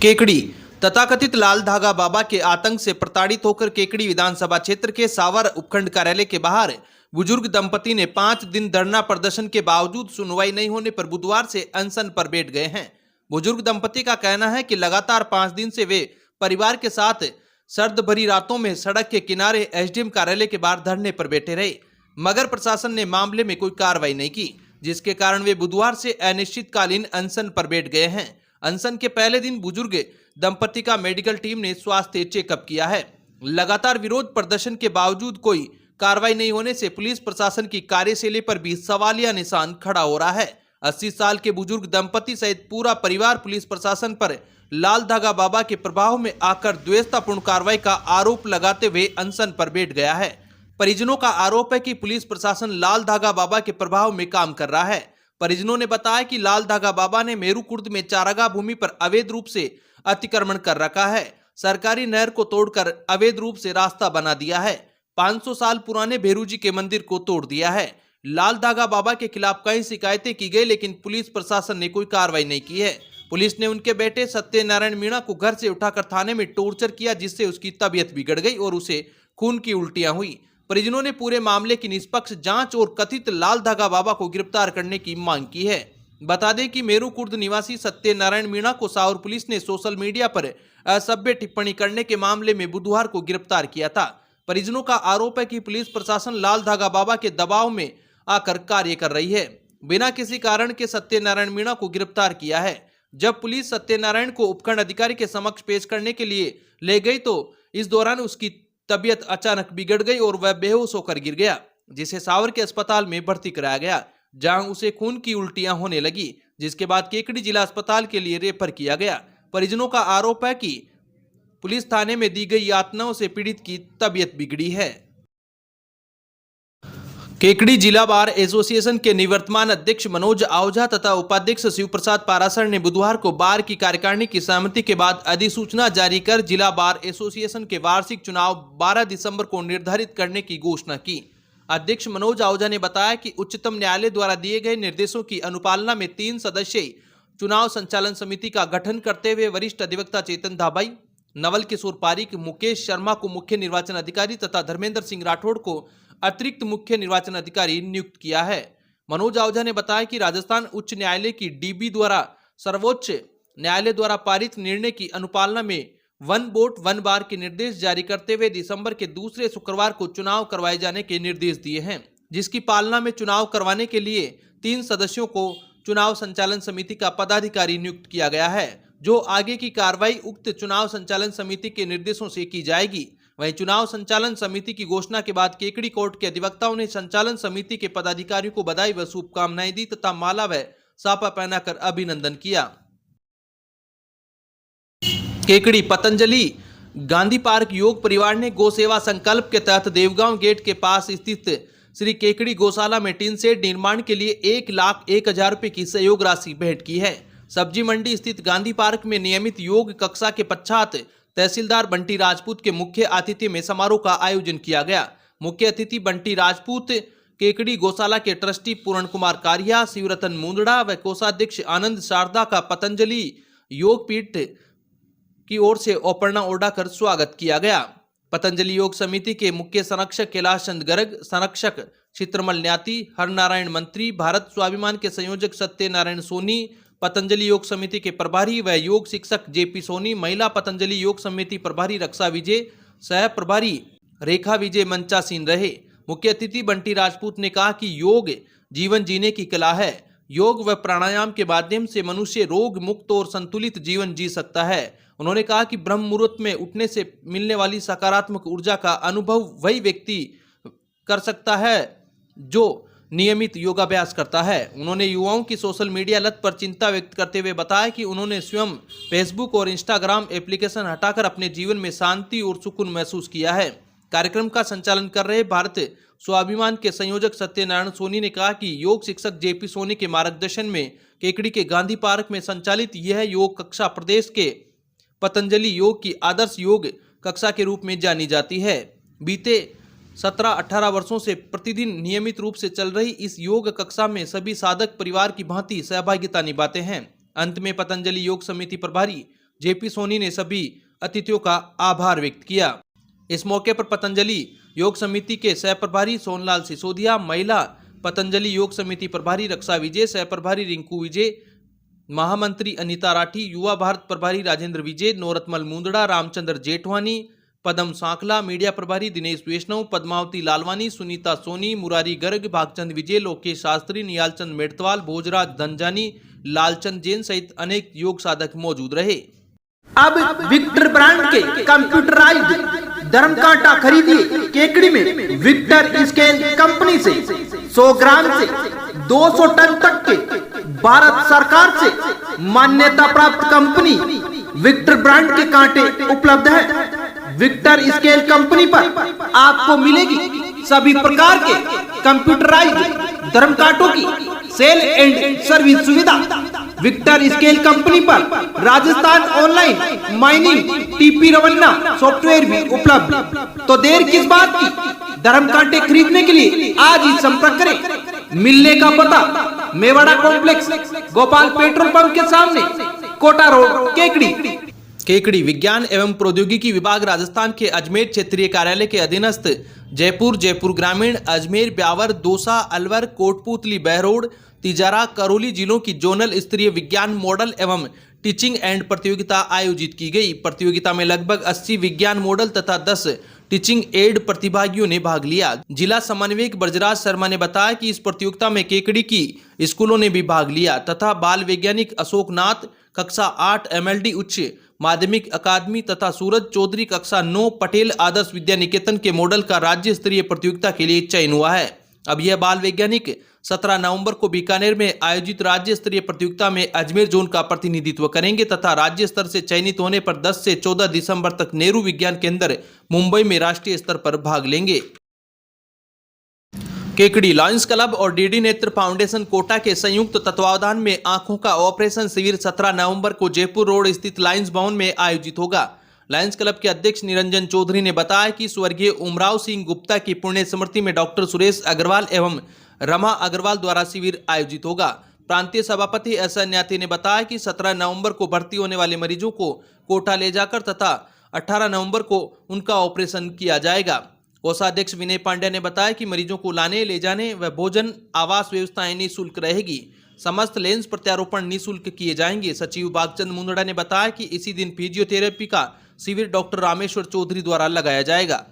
केकड़ी तथाकथित लाल धागा बाबा के आतंक से प्रताड़ित होकर केकड़ी विधानसभा क्षेत्र के सावर उपखंड कार्यालय के बाहर बुजुर्ग दंपति ने 5 दिन धरना प्रदर्शन के बावजूद सुनवाई नहीं होने पर बुधवार से अनशन पर बैठ गए हैं। बुजुर्ग दंपति का कहना है कि लगातार 5 दिन से वे परिवार के साथ सर्द भरी रातों में सड़क के किनारे एसडीएम कार्यालय के बाहर धरने पर बैठे रहे, मगर प्रशासन ने मामले में कोई कार्रवाई नहीं की, जिसके कारण वे बुधवार से अनिश्चितकालीन अनशन पर बैठ गए हैं। अनशन के पहले दिन बुजुर्ग दंपति का मेडिकल टीम ने स्वास्थ्य चेकअप किया है। लगातार विरोध प्रदर्शन के बावजूद कोई कार्रवाई नहीं होने से पुलिस प्रशासन की कार्यशैली पर भी सवालिया निशान खड़ा हो रहा है। 80 साल के बुजुर्ग दंपति सहित पूरा परिवार पुलिस प्रशासन पर लाल धागा बाबा के प्रभाव में आकर द्वेषतापूर्ण कार्रवाई का आरोप लगाते हुए अनशन पर बैठ गया है। परिजनों का आरोप है कि पुलिस प्रशासन लाल धागा बाबा के प्रभाव में काम कर रहा है। परिजनों ने बताया कि लाल धागा बाबा ने मेरू कुर्द में चारागाह भूमि पर अवैध रूप से अतिक्रमण कर रखा है, सरकारी नहर को तोड़कर अवैध रूप से रास्ता बना दिया है, 500 साल पुराने भेरूजी के मंदिर को तोड़ दिया है। लाल धागा बाबा के खिलाफ कई शिकायतें की गई, लेकिन पुलिस प्रशासन ने कोई कार्रवाई नहीं की है। पुलिस ने उनके बेटे सत्यनारायण मीणा को घर से उठाकर थाने में टॉर्चर किया, जिससे उसकी तबीयत बिगड़ गई और उसे खून की उल्टियां हुई। परिजनों ने पूरे मामले की निष्पक्ष जांच और कथित लाल धागा बाबा को गिरफ्तार करने की मांग की है। बता दें कि मेरू कुर्द निवासी सत्यनारायण मीणा को सावर पुलिस ने सोशल मीडिया पर असभ्य टिप्पणी करने के मामले में बुधवार को गिरफ्तार किया था। परिजनों का आरोप है कि पुलिस प्रशासन लाल धागा बाबा के दबाव में आकर कार्य कर रही है, बिना किसी कारण के सत्यनारायण मीणा को गिरफ्तार किया है। जब पुलिस सत्यनारायण को उपखंड अधिकारी के समक्ष पेश करने के लिए ले गई तो इस दौरान उसकी तबीयत अचानक बिगड़ गई और वह बेहोश होकर गिर गया, जिसे सावर के अस्पताल में भर्ती कराया गया, जहां उसे खून की उल्टियां होने लगी, जिसके बाद केकड़ी जिला अस्पताल के लिए रेफर किया गया। परिजनों का आरोप है कि पुलिस थाने में दी गई यातनाओं से पीड़ित की तबीयत बिगड़ी है। केकड़ी जिला बार एसोसिएशन के निवर्तमान अध्यक्ष मनोज आहूजा तथा उपाध्यक्ष शिव प्रसाद पारासर ने बुधवार को बार की कार्यकारिणी की सहमति के बाद अधिसूचना जारी कर जिला बार एसोसिएशन के वार्षिक चुनाव 12 दिसंबर को निर्धारित करने की घोषणा की। अध्यक्ष मनोज आहूजा ने बताया कि उच्चतम न्यायालय द्वारा दिए गए निर्देशों की अनुपालना में 3 सदस्यीय चुनाव संचालन समिति का गठन करते हुए वरिष्ठ अधिवक्ता चेतन धाबाई, नवल किशोर पारीक, मुकेश शर्मा को मुख्य निर्वाचन अधिकारी तथा धर्मेंद्र सिंह राठौड़ को अतिरिक्त मुख्य निर्वाचन अधिकारी नियुक्त किया है। मनोज आहूजा ने बताया कि राजस्थान उच्च न्यायालय की डीबी द्वारा सर्वोच्च न्यायालय द्वारा पारित निर्णय की अनुपालना में 1 वोट 1 बार के निर्देश जारी करते हुए दिसंबर के दूसरे शुक्रवार को चुनाव करवाए जाने के निर्देश दिए हैं, जिसकी पालना में चुनाव करवाने के लिए 3 सदस्यों को चुनाव संचालन समिति का पदाधिकारी नियुक्त किया गया है, जो आगे की कार्रवाई उक्त चुनाव संचालन समिति के निर्देशों से की जाएगी। वहीं चुनाव संचालन समिति की घोषणा के बाद केकड़ी कोर्ट के अधिवक्ताओं ने संचालन समिति के पदाधिकारियों को बधाई व शुभकामनाएं दी तथा माला व साफा पहनाकर अभिनंदन किया। केकड़ी पतंजलि गांधी पार्क योग परिवार ने गौ सेवा संकल्प के तहत देवगांव गेट के पास स्थित श्री केकड़ी गौशाला में टीन शेड निर्माण के लिए 1,01,000 रुपए की सहयोग राशि भेंट की है। सब्जी मंडी स्थित गांधी पार्क में नियमित योग कक्षा के पश्चात तहसीलदार बंटी राजपूत के मुख्य आतिथ्य में समारोह का आयोजन किया गया। मुख्य अतिथि बंटी राजपूत, केकड़ी गौशाला के ट्रस्टी पूर्ण कुमार कारिया, शिवरतन मुंदड़ा व कोषाध्यक्ष आनंद शारदा का पतंजलि योग पीठ की ओर से औपर्ण ओढ़ा कर स्वागत किया गया। पतंजलि योग समिति के मुख्य संरक्षक कैलाश चंद गर्ग, संरक्षक चित्रमल न्याती, हरनारायण मंत्री, भारत स्वाभिमान के संयोजक सत्यनारायण सोनी, पतंजलि योग समिति के प्रभारी व योग शिक्षक जेपी सोनी, महिला पतंजलि योग समिति प्रभारी रक्षा विजय, सह प्रभारी रेखा विजय मंचासीन रहे। मुख्य अतिथि बंटी राजपूत ने कहा कि योग जीवन जीने की कला है। योग व प्राणायाम के माध्यम से मनुष्य रोग मुक्त और संतुलित जीवन जी सकता है। उन्होंने कहा कि ब्रह्म मुहूर्त में उठने से मिलने वाली सकारात्मक ऊर्जा का अनुभव वही व्यक्ति कर सकता है जो नियमित योगाभ्यास करता है। उन्होंने युवाओं की सोशल मीडिया लत पर चिंता व्यक्त करते हुए बताया कि उन्होंने स्वयं फेसबुक और इंस्टाग्राम एप्लीकेशन हटाकर अपने जीवन में शांति और सुकून महसूस किया है। कार्यक्रम का संचालन कर रहे भारत स्वाभिमान के संयोजक सत्यनारायण सोनी ने कहा कि योग शिक्षक जेपी सोनी के मार्गदर्शन में केकड़ी के गांधी पार्क में संचालित यह योग कक्षा प्रदेश के पतंजलि योग की आदर्श योग कक्षा के रूप में जानी जाती है। बीते 17-18 वर्षों से प्रतिदिन नियमित रूप से चल रही इस योग कक्षा में सभी साधक परिवार की भांति सहभागिता निभाते हैं। अंत में पतंजलि योग समिति प्रभारी जेपी सोनी ने सभी अतिथियों का आभार व्यक्त किया। इस मौके पर पतंजलि योग समिति के सह प्रभारी सोनलाल सिसोदिया, महिला पतंजलि योग समिति प्रभारी रक्षा विजय, सह प्रभारी रिंकू विजय, महामंत्री अनीता राठी, युवा भारत प्रभारी राजेंद्र विजय, नौरतमल मुंदड़ा, रामचंद्र जेठवानी, पदम सांकला, मीडिया प्रभारी दिनेश वैष्णव, पद्मावती लालवानी, सुनीता सोनी, मुरारी गर्ग, भागचंद विजय, लोकेश शास्त्री, नियालचंद मेड़तवाल, भोजराज धनजानी, लालचंद जैन सहित अनेक योग साधक मौजूद रहे। अब विक्टर ब्रांड के कंप्यूटराइज्ड धर्म कांटा खरीदिए केकड़ी में विक्टर स्केल कंपनी से 100 ग्राम से 200 टन तक के भारत सरकार से मान्यता प्राप्त कंपनी विक्टर ब्रांड के कांटे उपलब्ध है। विक्टर स्केल कंपनी पर आपको मिलेगी सभी प्रकार के कंप्यूटराइज्ड धर्म कांटों की सेल एंड सर्विस सुविधा। विक्टर स्केल कंपनी पर Rajasthan online mining TP Revanna software भी उपलब्ध। तो देर किस बात की, धर्म कांटे खरीदने के लिए आज ही संपर्क करें। मिलने का पता Mewara complex, Gopal petrol pump के सामने, कोटा रोड, केकड़ी। केकड़ी विज्ञान एवं प्रौद्योगिकी विभाग राजस्थान के अजमेर क्षेत्रीय कार्यालय के अधीनस्थ जयपुर, जयपुर ग्रामीण, अजमेर, ब्यावर, दौसा, अलवर, कोटपूतली, बहरोड, तिजारा, करौली जिलों की जोनल स्तरीय विज्ञान मॉडल एवं टीचिंग एंड प्रतियोगिता आयोजित की गई। प्रतियोगिता में लगभग 80 विज्ञान मॉडल तथा 10 टीचिंग एड प्रतिभागियों ने भाग लिया। जिला समन्वयक ब्रजराज शर्मा ने बताया कि इस प्रतियोगिता में केकड़ी की स्कूलों ने भी भाग लिया तथा बाल वैज्ञानिक अशोक नाथ कक्षा 8 MLD उच्च माध्यमिक अकादमी तथा सूरज चौधरी कक्षा 9 पटेल आदर्श विद्या निकेतन के मॉडल का राज्य स्तरीय प्रतियोगिता के लिए चयन हुआ है। अब यह बाल वैज्ञानिक 17 नवंबर को बीकानेर में आयोजित राज्य स्तरीय प्रतियोगिता में अजमेर जोन का प्रतिनिधित्व करेंगे तथा राज्य स्तर से चयनित होने पर 10 से 14 दिसंबर तक नेहरू विज्ञान केंद्र मुंबई में राष्ट्रीय स्तर पर भाग लेंगे। केकड़ी लायंस क्लब और डीडी नेत्र फाउंडेशन कोटा के संयुक्त तत्वावधान में आंखों का ऑपरेशन शिविर 17 नवंबर को जयपुर रोड स्थित लायंस भवन में आयोजित होगा। लायंस क्लब के अध्यक्ष निरंजन चौधरी ने बताया कि स्वर्गीय उमराव सिंह गुप्ता की पुण्य स्मृति में डॉक्टर सुरेश अग्रवाल एवं रमा अग्रवाल द्वारा शिविर आयोजित होगा। प्रांतीय सभापति एस न्याती ने बताया कि 17 नवंबर को भर्ती होने वाले मरीजों को कोटा ले जाकर तथा 18 नवंबर को उनका ऑपरेशन किया जाएगा। कोषाध्यक्ष विनय पांड्या ने बताया कि मरीजों को लाने ले जाने व भोजन आवास व्यवस्थाएं निःशुल्क रहेगी। समस्त लेंस प्रत्यारोपण निःशुल्क किए जाएंगे। सचिव भागचंद मुंदड़ा ने बताया कि इसी दिन फिजियोथेरेपी का शिविर डॉक्टर रामेश्वर चौधरी द्वारा लगाया जाएगा।